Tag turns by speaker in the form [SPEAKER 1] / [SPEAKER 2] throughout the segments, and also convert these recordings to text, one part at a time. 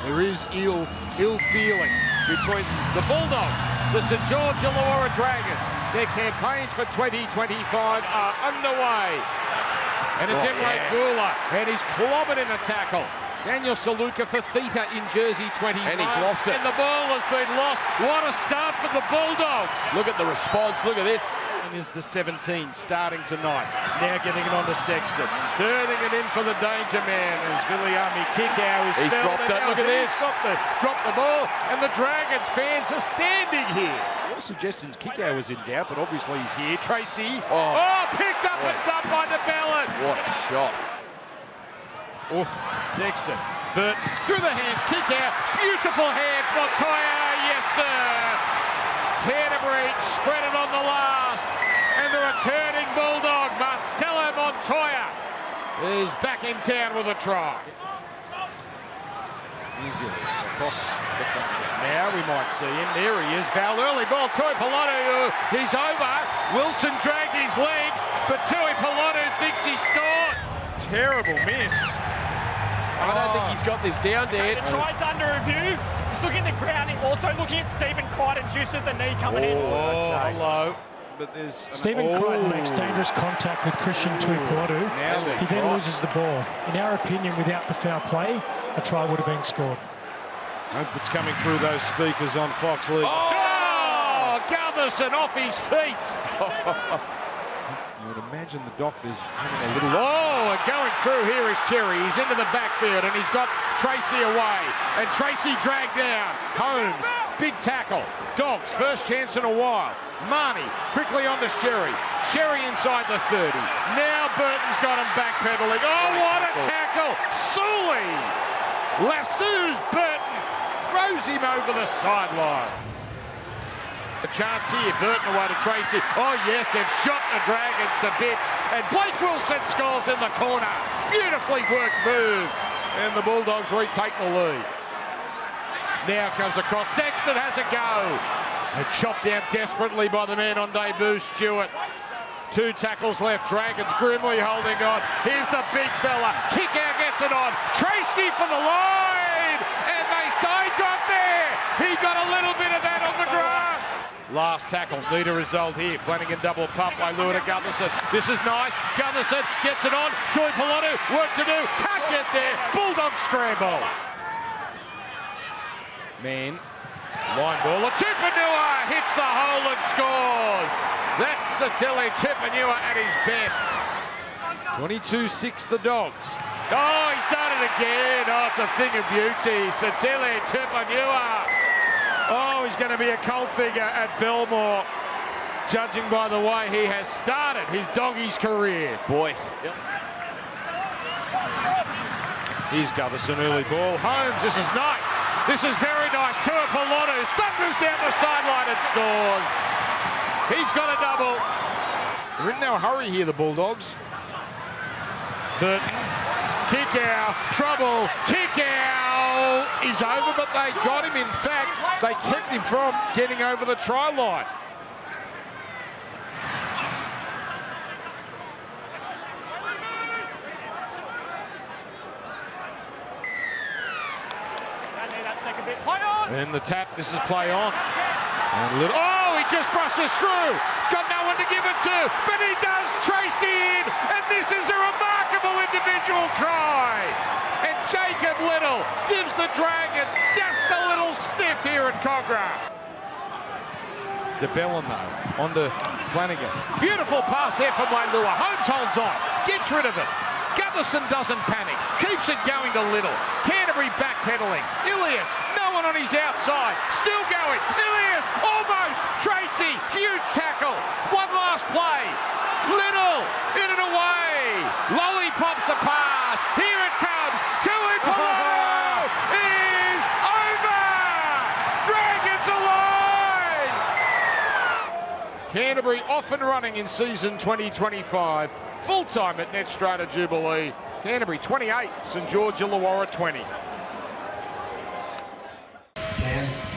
[SPEAKER 1] There is ill feeling between the Bulldogs, the St George Illawarra Dragons. Their campaigns for 2025 are underway. And it's Emre Gula, and he's clobbered in a tackle. Daniel Saluka for Theta in jersey 21.
[SPEAKER 2] And he's lost it.
[SPEAKER 1] And the ball has been lost. What a start for the Bulldogs.
[SPEAKER 2] Look at the response. Look at this.
[SPEAKER 1] And is the 17 starting tonight. Now getting it on to Sexton. Turning it in for the danger man as Viliami Kikau is
[SPEAKER 2] He's dropped it. Look at this.
[SPEAKER 1] Dropped the ball. And the Dragons fans are standing here. All suggestions Kikau was in doubt, but obviously he's here. Tracy. Oh, picked up and done by the Ballon.
[SPEAKER 2] What a shot.
[SPEAKER 1] Oh, Sexton. But through the hands, kick out. Beautiful hands, Montoya. Yes, sir. Canterbury spread it on the last. And the returning Bulldog, Marcelo Montoya, is back in town with a try. New Zealand's across the front. Now we might see him. There he is. Val early ball. Tui Polonu. He's over. Wilson dragged his legs, but Tui Polonu thinks he scored. Terrible miss.
[SPEAKER 2] I don't think he's got this down, Dan.
[SPEAKER 3] The try's under review. He's looking at the ground. Also looking at Stephen Crichton, juice at the knee coming in.
[SPEAKER 1] Hello. But there's
[SPEAKER 4] Stephen Crichton makes dangerous contact with Christian Tuipulotu. He then loses the ball. In our opinion, without the foul play, a try would have been scored.
[SPEAKER 1] Hope it's coming through those speakers on Fox League. Oh, Gutherson off his feet. You would imagine the doctor's having a little... Oh, going through here is Cherry. He's into the backfield and he's got Tracy away. And Tracy dragged down. Holmes, big tackle. Dogs, first chance in a while. Marnie, quickly on to Sherry. Sherry inside the 30. Now Burton's got him backpedaling. Oh, what a tackle! Sully! Lasso's Burton throws him over the sideline. A chance here, Burton away to Tracy. Oh yes, they've shot the Dragons to bits. And Blake Wilson scores in the corner. Beautifully worked move. And the Bulldogs retake the lead. Now comes across. Sexton has a go. And chopped down desperately by the man on debut, Stewart. 2 tackles left. Dragons grimly holding on. Here's the big fella. Kick out gets it on. Tracy for the line. And they say got there. He got a little bit of that on the grass. Last tackle, need a result here. Flanagan double pump by Lua to Gutherson. This is nice. Gutherson gets it on. Tui Polonu, work to do. Can't get there. Bulldogs scramble. Man, line ball. Tupanua hits the hole and scores. That's Satili Tupanua at his best. 22-6 the Dogs. Oh, he's done it again. Oh, it's a thing of beauty. Satili Tupanua. Oh, he's going to be a cult figure at Belmore, judging by the way he has started his doggies career.
[SPEAKER 2] Boy. Yep.
[SPEAKER 1] Here's Gutherson, early ball. Holmes, this is nice. This is very nice. Tuipulotu thunders down the sideline and scores. He's got a double. They're in no hurry here, the Bulldogs. Burton, kick out, trouble, kick out. He's over, but they got him. In fact, they kept him from getting over the try line.
[SPEAKER 3] Second bit, play on!
[SPEAKER 1] And the tap, this is play on. And oh, he just brushes through. He's got no one to give it to, but he does. Tracy in, and this is a remarkable individual try. And Jacob Little gives the Dragons just a little sniff here at Cogra. DeBellin though, on to Flanagan. Beautiful pass there from Leilua. Holmes holds on, gets rid of it. Gutherson doesn't panic, keeps it going to Little. Canterbury backpedaling. Ilias, no one on his outside, still going. Ilias, almost. Tracy, huge tackle. One last play. Little, in and away. Lollipops a pass. Here it comes. Tuipulotu is over. Dragons alive. Canterbury off and running in season 2025. Full-time at Netstrata Jubilee. Canterbury 28, St George Illawarra 20.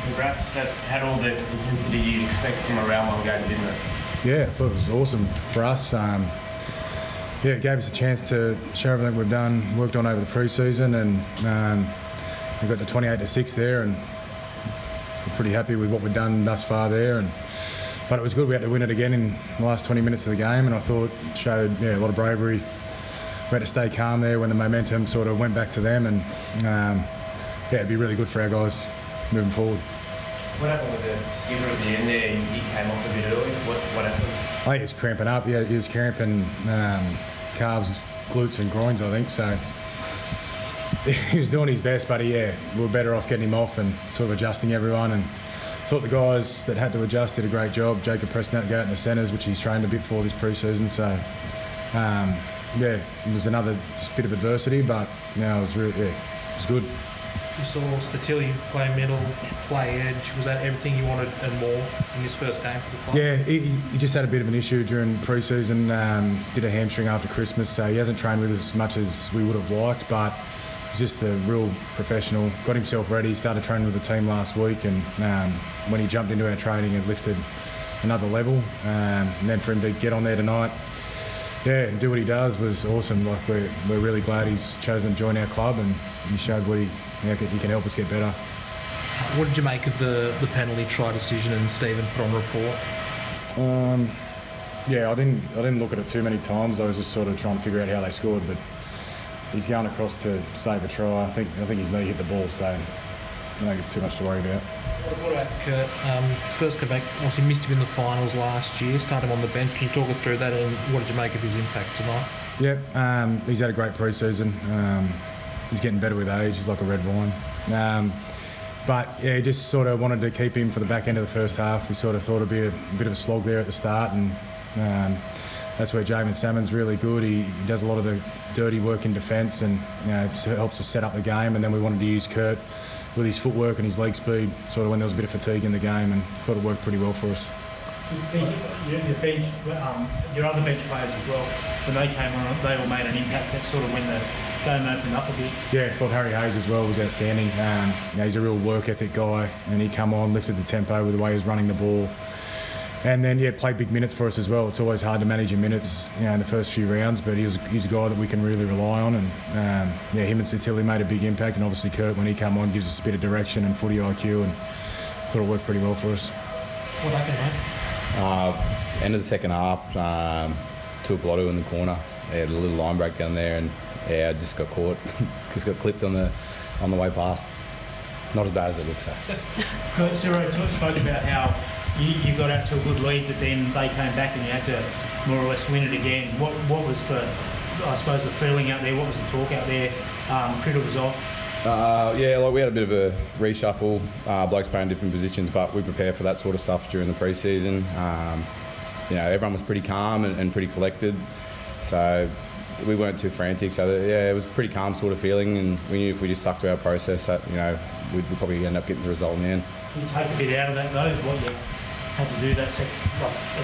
[SPEAKER 5] Congrats, that had all the intensity you'd expect from a round 1 game, didn't it?
[SPEAKER 6] Yeah, I thought it was awesome for us. Yeah, it gave us a chance to show everything we've done, worked on over the pre-season, and we got the 28-6 there, and we're pretty happy with what we've done thus far there. But it was good. We had to win it again in the last 20 minutes of the game, and I thought it showed a lot of bravery. We had to stay calm there when the momentum sort of went back to them, and it'd be really good for our guys moving forward.
[SPEAKER 5] What happened with the skipper at the end there? He came off a bit early. What happened?
[SPEAKER 6] I think he was cramping up. Yeah, he was cramping calves, glutes and groins, I think. So he was doing his best, but we were better off getting him off and sort of adjusting everyone. And I thought the guys that had to adjust did a great job. Jacob Preston had to go out in the centres, which he's trained a bit for this pre-season. So it was another just bit of adversity, but it was really it was good.
[SPEAKER 7] You saw Statilli play middle, play edge. Was that everything you wanted and more in his first game for the club?
[SPEAKER 6] Yeah, he just had a bit of an issue during pre-season. Did a hamstring after Christmas, so he hasn't trained with us as much as we would have liked, but he's just a real professional. Got himself ready, started training with the team last week, and when he jumped into our training, it lifted another level. And then for him to get on there tonight, and do what he does was awesome. Like we're really glad he's chosen to join our club, and he showed he can help us get better.
[SPEAKER 7] What did you make of the penalty try decision and Stephen put on report?
[SPEAKER 6] I didn't look at it too many times. I was just sort of trying to figure out how they scored, but he's going across to save a try. I think his knee hit the ball, so I don't think it's too much to worry about.
[SPEAKER 7] What about Kurt? First come back, obviously missed him in the finals last year, started him on the bench. Can you talk us through that, and what did you make of his impact tonight?
[SPEAKER 6] Yep, he's had a great pre-season. He's getting better with age. He's like a red wine. He just sort of wanted to keep him for the back end of the first half. We sort of thought it'd be a bit of a slog there at the start, and that's where Jamin Salmon's really good. He does a lot of the dirty work in defence, and helps us set up the game. And then we wanted to use Kurt with his footwork and his leg speed, sort of when there was a bit of fatigue in the game, and thought it worked pretty well for us.
[SPEAKER 8] Your other bench players as well, when they came on, they all made an impact. That's sort of when the game opened up a bit.
[SPEAKER 6] Yeah, I thought Harry Hayes as well was outstanding. He's a real work ethic guy, and he come on, lifted the tempo with the way he was running the ball. And then, played big minutes for us as well. It's always hard to manage your minutes, in the first few rounds, but he's a guy that we can really rely on. And him and Statilli made a big impact, and obviously Kurt, when he come on, gives us a bit of direction and footy IQ, and thought it worked pretty well for us.
[SPEAKER 7] What happened, mate?
[SPEAKER 9] End of the second half, took Lotto in the corner. He had a little line break down there, and I just got caught. Just got clipped on the way past. Not as bad as it looks like.
[SPEAKER 8] Coach Zero spoke about how you got out to a good lead, but then they came back and you had to more or less win it again. What was the feeling out there? What was the talk out there? Criddle was off.
[SPEAKER 9] We had a bit of a reshuffle. Blokes playing different positions, but we prepare for that sort of stuff during the pre-season. Everyone was pretty calm and pretty collected, so we weren't too frantic. So it was a pretty calm sort of feeling, and we knew if we just stuck to our process that we'd probably end up getting the result in the end.
[SPEAKER 8] Can you take a bit out of that though? What you had to do that at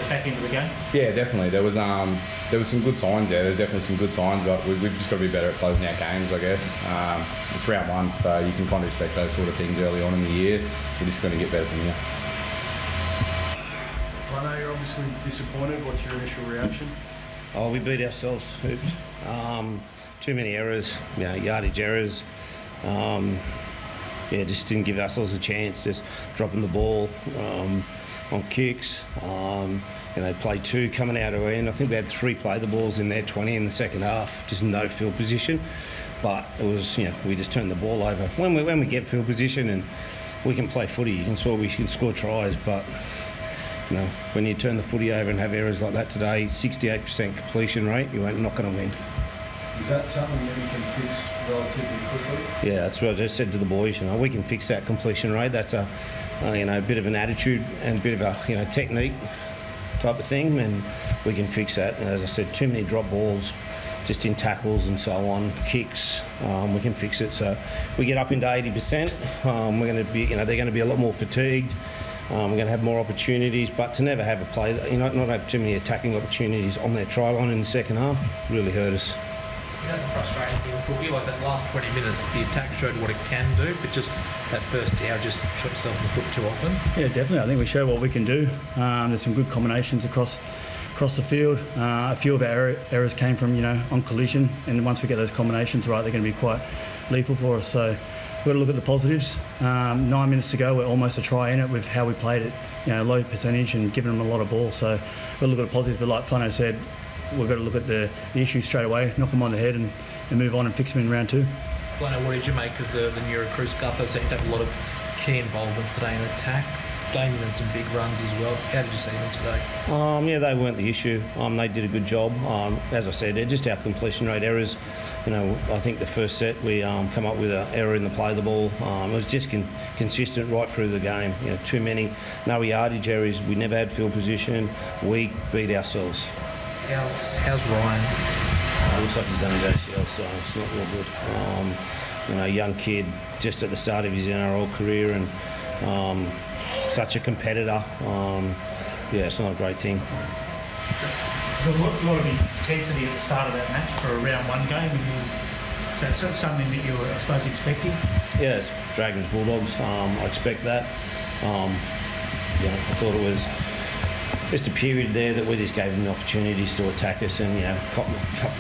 [SPEAKER 8] the back end of the game?
[SPEAKER 9] Yeah, definitely. There was some good signs there. There's definitely some good signs, but we've just got to be better at closing out games, I guess. It's round one, so you can kind of expect those sort of things early on in the year. We're just going to get better from here.
[SPEAKER 10] I know you're obviously disappointed. What's your initial reaction?
[SPEAKER 11] Oh, we beat ourselves. Too many errors, yardage errors. Just didn't give ourselves a chance. Just dropping the ball on kicks. Play two coming out of our end. I think we had 3 play the balls in their 20 in the second half. Just no field position. But it was, we just turned the ball over. When we get field position and we can play footy, we can score tries. But when you turn the footy over and have errors like that today, 68% completion rate, you're not going to win.
[SPEAKER 10] Is that something that you can fix relatively quickly?
[SPEAKER 11] Yeah, that's what I just said to the boys. We can fix that completion rate. That's a bit of an attitude and a bit of a technique type of thing, and we can fix that. And as I said, too many drop balls, just in tackles and so on, kicks. We can fix it. So we get up into 80%. We're going to be, they're going to be a lot more fatigued. We're going to have more opportunities, but to never have a play, not have too many attacking opportunities on their try line in the second half really hurt us.
[SPEAKER 7] Is that the frustrating thing, Cookie? Like that last 20 minutes, the attack showed what it can do, but just that first hour just shot itself in the foot too often.
[SPEAKER 8] Yeah, definitely. I think we show what we can do. There's some good combinations across the field. A few of our errors came from, on collision, and once we get those combinations right, they're going to be quite lethal for us. So
[SPEAKER 12] got to look at the positives. 9 minutes to go, we're almost a try in it with how we played it. Low percentage and giving them a lot of ball. So we've got to look at the positives. But like Flano said, we've got to look at the issues straight away, knock them on the head and move on and fix them in round 2.
[SPEAKER 7] Flano, what did you make of the new recruits cup? They seem to have a lot of key involvement today in attack. Damien had some big runs as well. How did you see them today?
[SPEAKER 11] Yeah, they weren't the issue. They did a good job. As I said, they're just our completion rate errors. I think the first set we come up with an error in the play of the ball. It was just consistent right through the game. Too many no yardage errors. We never had field position. We beat ourselves.
[SPEAKER 7] How's Ryan?
[SPEAKER 11] Looks like he's done his ACL, so it's not real good. Young kid, just at the start of his NRL career, and such a competitor. It's not a great thing.
[SPEAKER 8] There's a lot of intensity at the start of that match for a round 1 game. Is that something that you were, I suppose, expecting?
[SPEAKER 11] Yeah, it's Dragons Bulldogs. I expect that. I thought it was just a period there that we just gave them the opportunities to attack us, and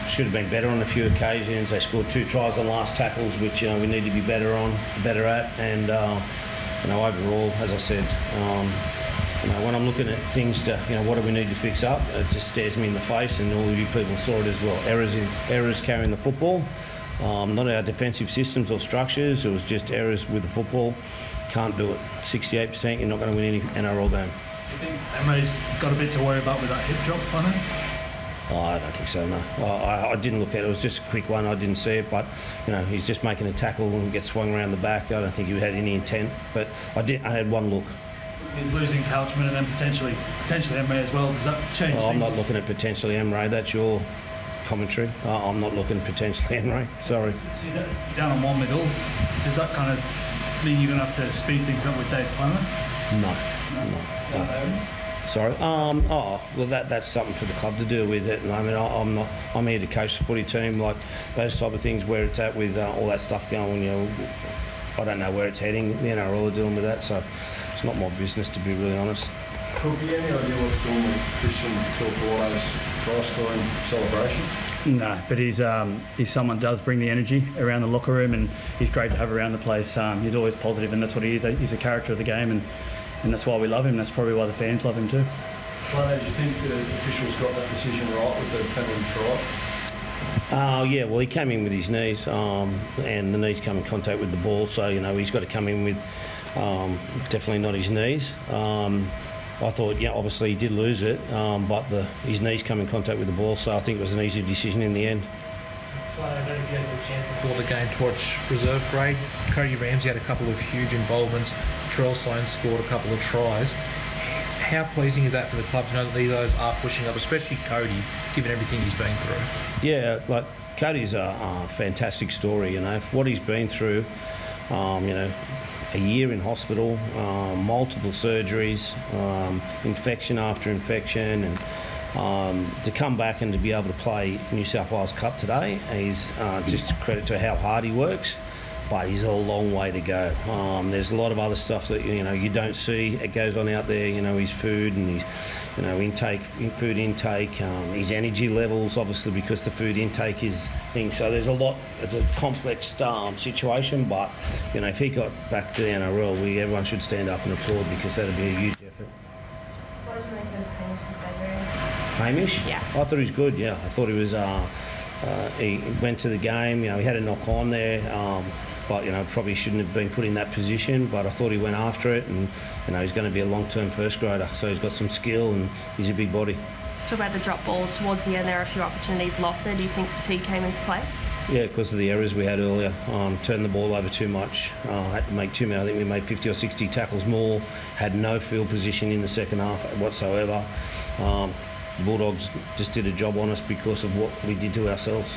[SPEAKER 11] should have been better on a few occasions. They scored 2 tries on last tackles, which we need to be better at, and overall, as I said, when I'm looking at things to what do we need to fix up, it just stares me in the face, and all of you people saw it as well. Errors carrying the football, not our defensive systems or structures. It was just errors with the football. Can't do it. 68%. You're not going to win any NRL game.
[SPEAKER 8] Do you think Emo's got a bit to worry about with that hip drop, Flano?
[SPEAKER 11] I don't think so, no. I didn't look at it. It was just a quick one. I didn't see it, but he's just making a tackle and gets swung around the back. I don't think he had any intent, but I had one look.
[SPEAKER 8] Losing Couchman and then potentially Emre as well. Does that change things?
[SPEAKER 11] I'm not looking at potentially Emre. That's your commentary. I'm not looking at potentially Emre. Sorry.
[SPEAKER 8] So you're down on 1 middle. Does that kind of mean you're going to have to speed things up with Dave Clement?
[SPEAKER 11] No. Sorry. That's something for the club to deal with at the moment. I'm here to coach the footy team, like those type of things, where it's at with all that stuff going. I don't know where it's heading. The NRL are dealing with that, so it's not my business, to be really honest.
[SPEAKER 10] Could be any idea what's doing with Christian Tuipulotu's try-scoring celebrations?
[SPEAKER 12] No, but he's someone does bring the energy around the locker room, and he's great to have around the place. He's always positive, and that's what he is. He's a character of the game, and that's why we love him. That's probably why the fans love him too.
[SPEAKER 10] Flano, do you think the officials got that decision right with the penalty try?
[SPEAKER 11] Yeah, well, he came in with his knees, and the knees come in contact with the ball, so he's got to come in with definitely not his knees. I thought, obviously he did lose it, but his knees come in contact with the ball, so I think it was an easy decision in the end.
[SPEAKER 7] I don't know if you had a chance before the game to watch reserve grade. Cody Ramsey had a couple of huge involvements. Terrell Sloan scored a couple of tries. How pleasing is that for the club to know that these guys are pushing up, especially Cody, given everything he's been through?
[SPEAKER 11] Yeah, Cody's a fantastic story. What he's been through. A year in hospital, multiple surgeries, infection after infection, and to come back and to be able to play New South Wales Cup today is just a credit to how hard he works, but he's a long way to go. There's a lot of other stuff that you don't see. It goes on out there. His food and his food intake, his energy levels, obviously because the food intake is thing. So there's a lot. It's a complex situation, but if he got back to the NRL, everyone should stand up and applaud, because that'd be a huge effort.
[SPEAKER 13] What did you make of Hamish's debut?
[SPEAKER 11] Hamish?
[SPEAKER 13] Yeah.
[SPEAKER 11] I thought he was good. Yeah, I thought he was. He went to the game. He had a knock on there. But probably shouldn't have been put in that position, but I thought he went after it, and he's going to be a long-term first grader, so he's got some skill and he's a big body.
[SPEAKER 13] Talk about the drop balls towards the end. There are a few opportunities lost there. Do you think fatigue came into play?
[SPEAKER 11] Yeah, because of the errors we had earlier. Turned the ball over too much. Had to make too many. I think we made 50 or 60 tackles more. Had no field position in the second half whatsoever. The Bulldogs just did a job on us because of what we did to ourselves.